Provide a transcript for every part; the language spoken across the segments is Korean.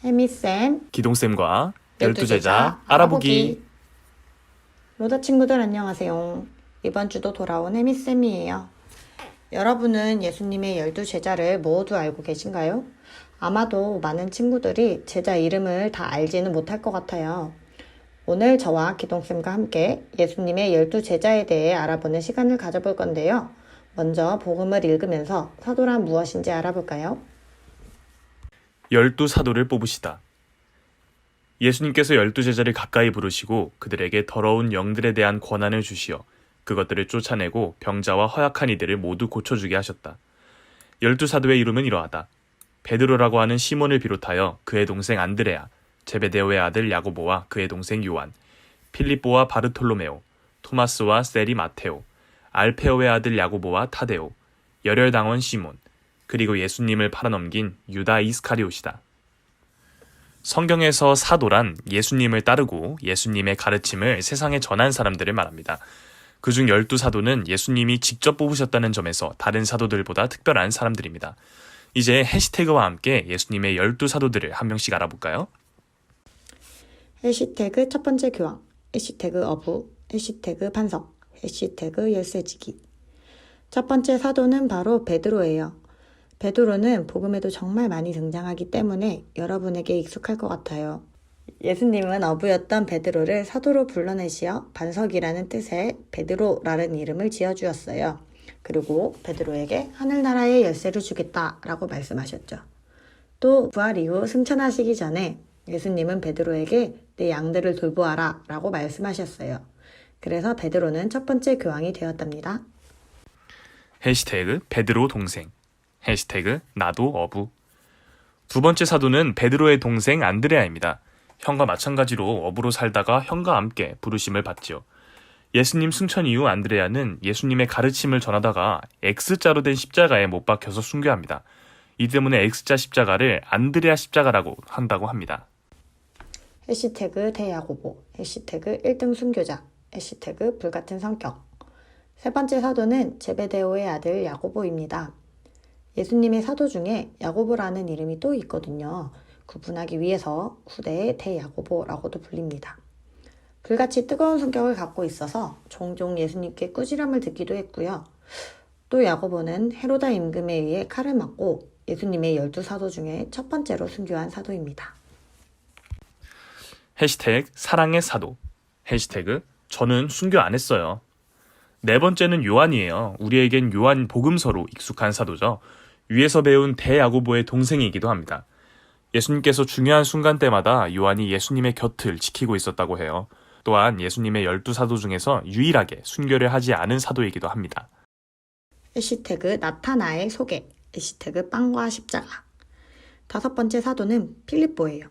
혜미쌤, 기동쌤과 12제자 알아보기. 로다 친구들 안녕하세요. 이번 주도 돌아온 혜미쌤이에요. 여러분은 예수님의 12제자를 모두 알고 계신가요? 아마도 많은 친구들이 제자 이름을 다 알지는 못할 것 같아요. 오늘 저와 기동쌤과 함께 예수님의 12제자에 대해 알아보는 시간을 가져볼 건데요. 먼저 복음을 읽으면서 사도란 무엇인지 알아볼까요? 12사도를 뽑으시다. 예수님께서 12제자를 가까이 부르시고 그들에게 더러운 영들에 대한 권한을 주시어 그것들을 쫓아내고 병자와 허약한 이들을 모두 고쳐주게 하셨다. 12사도의 이름은 이러하다. 베드로라고 하는 시몬을 비롯하여 그의 동생 안드레아, 제베데오의 아들 야고보와 그의 동생 요한, 필립보와 바르톨로메오, 토마스와 세리 마테오, 알페오의 아들 야고보와 타데오, 열혈당원 시몬, 그리고 예수님을 팔아넘긴 유다 이스카리옷이다. 성경에서 사도란 예수님을 따르고 예수님의 가르침을 세상에 전한 사람들을 말합니다. 그중 12사도는 예수님이 직접 뽑으셨다는 점에서 다른 사도들보다 특별한 사람들입니다. 이제 해시태그와 함께 예수님의 12사도들을 한 명씩 알아볼까요? 해시태그 첫 번째 교황, 해시태그 어부, 해시태그 반석, 해시태그 열쇠지기. 첫 번째 사도는 바로 베드로예요. 베드로는 복음에도 정말 많이 등장하기 때문에 여러분에게 익숙할 것 같아요. 예수님은 어부였던 베드로를 사도로 불러내시어 반석이라는 뜻의 베드로라는 이름을 지어주었어요. 그리고 베드로에게 하늘나라의 열쇠를 주겠다라고 말씀하셨죠. 또 부활 이후 승천하시기 전에 예수님은 베드로에게 내 양들을 돌보아라 라고 말씀하셨어요. 그래서 베드로는 첫 번째 교황이 되었답니다. 해시태그 베드로 동생, 해시태그 나도 어부. 두 번째 사도는 베드로의 동생 안드레아입니다. 형과 마찬가지로 어부로 살다가 형과 함께 부르심을 받지요. 예수님 승천 이후 안드레아는 예수님의 가르침을 전하다가 X자로 된 십자가에 못 박혀서 순교합니다. 이 때문에 X자 십자가를 안드레아 십자가라고 한다고 합니다. 해시태그 대야고보, 해시태그 1등 순교자, 해시태그 불같은 성격. 세 번째 사도는 제베데오의 아들 야고보입니다. 예수님의 사도 중에 야고보라는 이름이 또 있거든요. 구분하기 위해서 후대의 대야고보라고도 불립니다. 불같이 뜨거운 성격을 갖고 있어서 종종 예수님께 꾸지람을 듣기도 했고요. 또 야고보는 헤로다 임금에 의해 칼을 맞고 예수님의 12사도 중에 첫 번째로 순교한 사도입니다. 해시태그 사랑의 사도, 해시태그 저는 순교 안 했어요. 네 번째는 요한이에요. 우리에겐 요한 복음서로 익숙한 사도죠. 위에서 배운 대야고보의 동생이기도 합니다. 예수님께서 중요한 순간 때마다 요한이 예수님의 곁을 지키고 있었다고 해요. 또한 예수님의 12사도 중에서 유일하게 순교를 하지 않은 사도이기도 합니다. 해시태그 나타나엘 소개, 해시태그 빵과 십자가. 다섯 번째 사도는 필립보예요.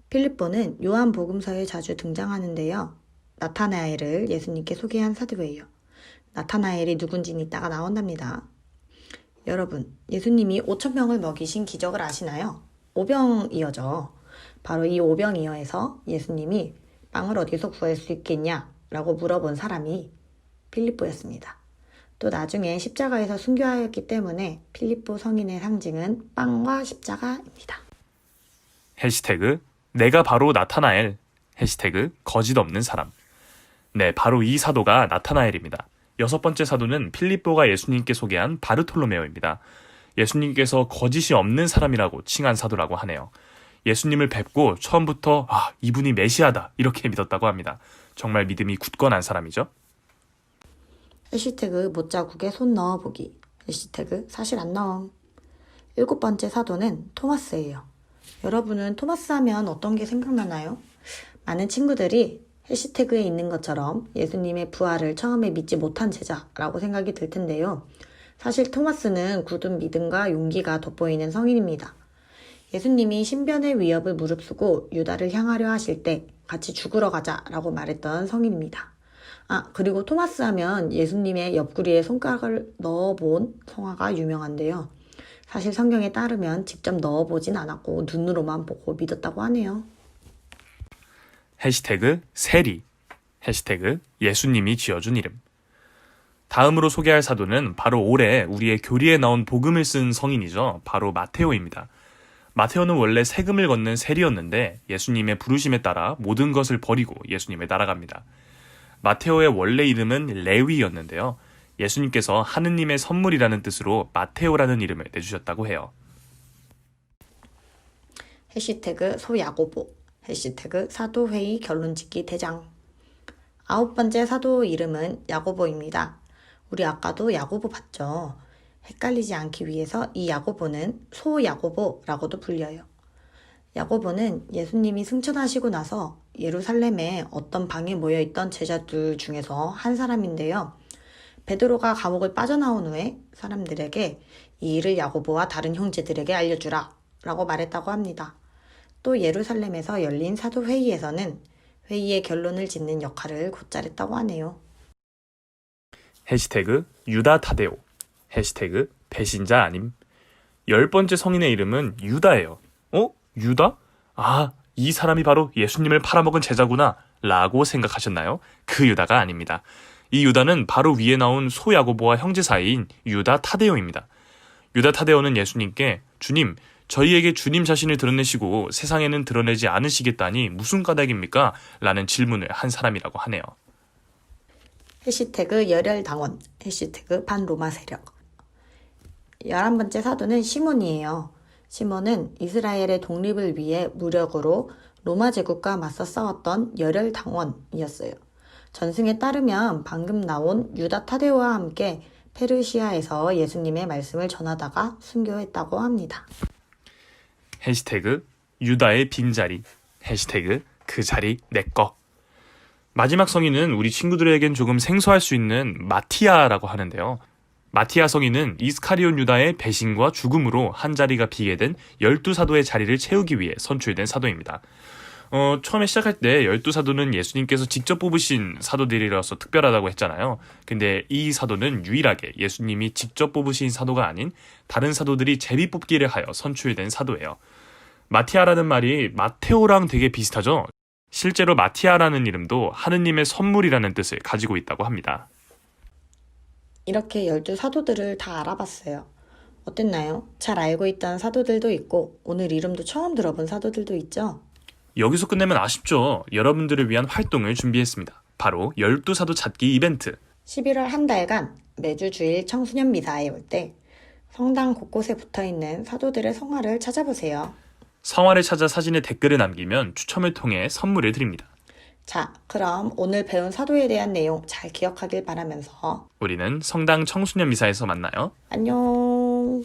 필립보는 요한 복음서에 자주 등장하는데요. 나타나엘을 예수님께 소개한 사도예요. 나타나엘이 누군지는 이따가 나온답니다. 여러분, 예수님이 5,000명을 먹이신 기적을 아시나요? 오병이어죠. 바로 이 오병이어에서 예수님이 빵을 어디서 구할 수 있겠냐? 라고 물어본 사람이 필립보였습니다. 또 나중에 십자가에서 순교하였기 때문에 필립보 성인의 상징은 빵과 십자가입니다. 해시태그 내가 바로 나타나엘, 해시태그 거짓 없는 사람. 네, 바로 이 사도가 나타나엘입니다. 여섯 번째 사도는 필립보가 예수님께 소개한 바르톨로메오입니다. 예수님께서 거짓이 없는 사람이라고 칭한 사도라고 하네요. 예수님을 뵙고 처음부터 이분이 메시아다 이렇게 믿었다고 합니다. 정말 믿음이 굳건한 사람이죠. 해시태그 못자국에 손 넣어보기, 해시태그 사실 안 넣음. 일곱 번째 사도는 토마스예요. 여러분은 토마스 하면 어떤 게 생각나나요? 많은 친구들이 해시태그에 있는 것처럼 예수님의 부활을 처음에 믿지 못한 제자라고 생각이 들 텐데요. 사실 토마스는 굳은 믿음과 용기가 돋보이는 성인입니다. 예수님이 신변의 위협을 무릅쓰고 유다를 향하려 하실 때 같이 죽으러 가자라고 말했던 성인입니다. 그리고 토마스 하면 예수님의 옆구리에 손가락을 넣어본 성화가 유명한데요. 사실 성경에 따르면 직접 넣어보진 않았고 눈으로만 보고 믿었다고 하네요. 해시태그 세리, 해시태그 예수님이 지어준 이름. 다음으로 소개할 사도는 바로 올해 우리의 교리에 나온 복음을 쓴 성인이죠. 바로 마테오입니다. 마테오는 원래 세금을 걷는 세리였는데 예수님의 부르심에 따라 모든 것을 버리고 예수님을 따라갑니다. 마테오의 원래 이름은 레위였는데요. 예수님께서 하느님의 선물이라는 뜻으로 마테오라는 이름을 내주셨다고 해요. 해시태그 소야고보, 해시태그 사도회의 결론짓기 대장. 9번째 사도 이름은 야고보입니다. 우리 아까도 야고보 봤죠? 헷갈리지 않기 위해서 이 야고보는 소야고보라고도 불려요. 야고보는 예수님이 승천하시고 나서 예루살렘에 어떤 방에 모여있던 제자들 중에서 한 사람인데요. 베드로가 감옥을 빠져나온 후에 사람들에게 이 일을 야고보와 다른 형제들에게 알려주라 라고 말했다고 합니다. 또 예루살렘에서 열린 사도회의에서는 회의의 결론을 짓는 역할을 곧잘 했다고 하네요. 해시태그 유다 타데오, 해시태그 배신자 아님. 10번째 성인의 이름은 유다예요. 유다? 아, 이 사람이 바로 예수님을 팔아먹은 제자구나 라고 생각하셨나요? 그 유다가 아닙니다. 이 유다는 바로 위에 나온 소야고보와 형제 사이인 유다 타데오입니다. 유다 타데오는 예수님께 주님, 저희에게 주님 자신을 드러내시고 세상에는 드러내지 않으시겠다니 무슨 까닭입니까? 라는 질문을 한 사람이라고 하네요. 해시태그 열혈당원, 해시태그 반로마 세력. 11번째 사도는 시몬이에요. 시몬은 이스라엘의 독립을 위해 무력으로 로마 제국과 맞서 싸웠던 열혈당원이었어요. 전승에 따르면 방금 나온 유다 타데오와 함께 페르시아에서 예수님의 말씀을 전하다가 순교했다고 합니다. 해시태그 유다의 빈자리, 해시태그 그 자리 내꺼. 마지막 성인은 우리 친구들에겐 조금 생소할 수 있는 마티아라고 하는데요. 마티아 성인은 이스카리온 유다의 배신과 죽음으로 한 자리가 비게 된 12사도의 자리를 채우기 위해 선출된 사도입니다. 처음에 시작할 때 12사도는 예수님께서 직접 뽑으신 사도들이라서 특별하다고 했잖아요. 근데 이 사도는 유일하게 예수님이 직접 뽑으신 사도가 아닌 다른 사도들이 제비 뽑기를 하여 선출된 사도예요. 마티아라는 말이 마테오랑 되게 비슷하죠? 실제로 마티아라는 이름도 하느님의 선물이라는 뜻을 가지고 있다고 합니다. 이렇게 12사도들을 다 알아봤어요. 어땠나요? 잘 알고 있던 사도들도 있고 오늘 이름도 처음 들어본 사도들도 있죠? 여기서 끝내면 아쉽죠. 여러분들을 위한 활동을 준비했습니다. 바로 12사도 찾기 이벤트. 11월 한 달간 매주 주일 청소년 미사에 올 때 성당 곳곳에 붙어있는 사도들의 성화를 찾아보세요. 성화를 찾아 사진에 댓글을 남기면 추첨을 통해 선물을 드립니다. 자, 그럼 오늘 배운 사도에 대한 내용 잘 기억하길 바라면서 우리는 성당 청소년 미사에서 만나요. 안녕.